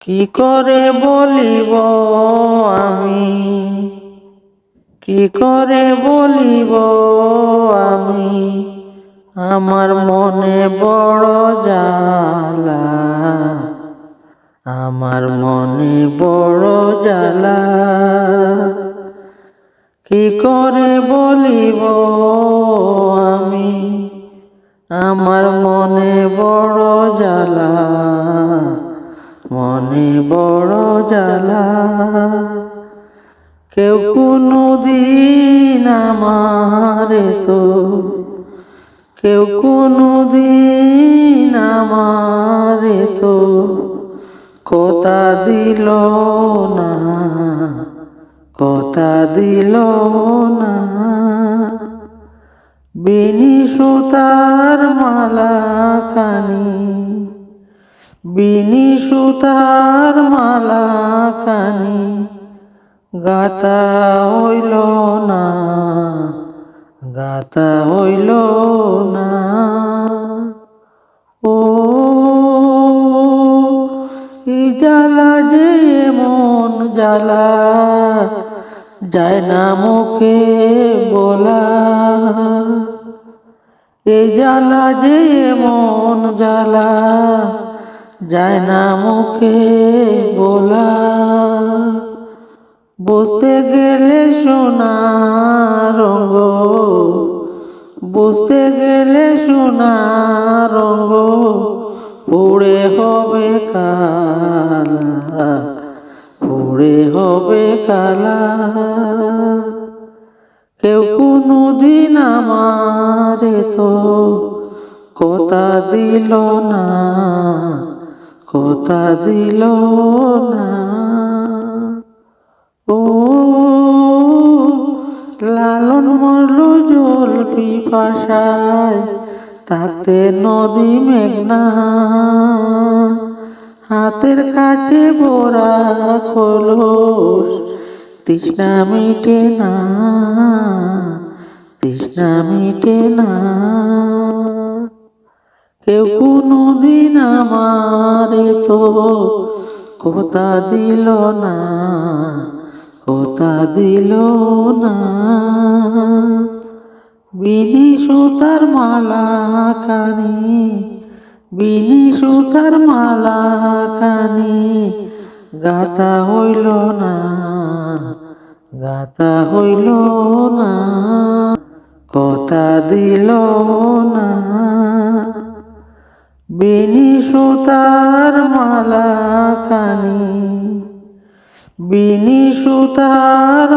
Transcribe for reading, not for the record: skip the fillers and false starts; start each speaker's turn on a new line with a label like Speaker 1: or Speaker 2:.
Speaker 1: কি করে বলিব আমি, কি করে বলিব আমি, আমার মনে বড় জ্বালা, আমার মনে বড় জ্বালা। কি করে বলিব আমি, আমার মনে বড় জ্বালা, মনে বড় জ্বালা। কেউ কোনদিন আমারে তো, কেউ কোনদিন আমারে তো কথা দিল না, কথা দিল না। বিনি সুতার মালা খানি, বিনি সুতার মালা খানি গাতা হইল না, গাতা হইল না। ও এই জ্বালা যে মন জ্বালা, যায় না মুখে বলা। এই জ্বালা যে মন জ্বালা, যায় না মুখে বলা। বুঝতে গেলে সোনা রঙ্গ, বুঝতে গেলে সোনা রঙ্গ পড়ে হবে কালা, পড়ে হবে কালা। কেউ কোনদিন আমারে তো কথা দিল না, কথা দিল না। ও লালন মরল জল পিপাসায়, থাকতে নদী মেঘনা, হাতের কাছে ভরা কলস, তৃষ্ণা মিটে না, তৃষ্ণা মিটে না। কেউ কোনদিন আমারে তো কথা দিল না, কথা দিল না। বিনি সুতার মালা খানি, বিনি সুতার মালা খানি গাতা হইল না, গাতা হইল না। কথা দিল না। বিনি সুতার মালা খানি, বিনি সুতার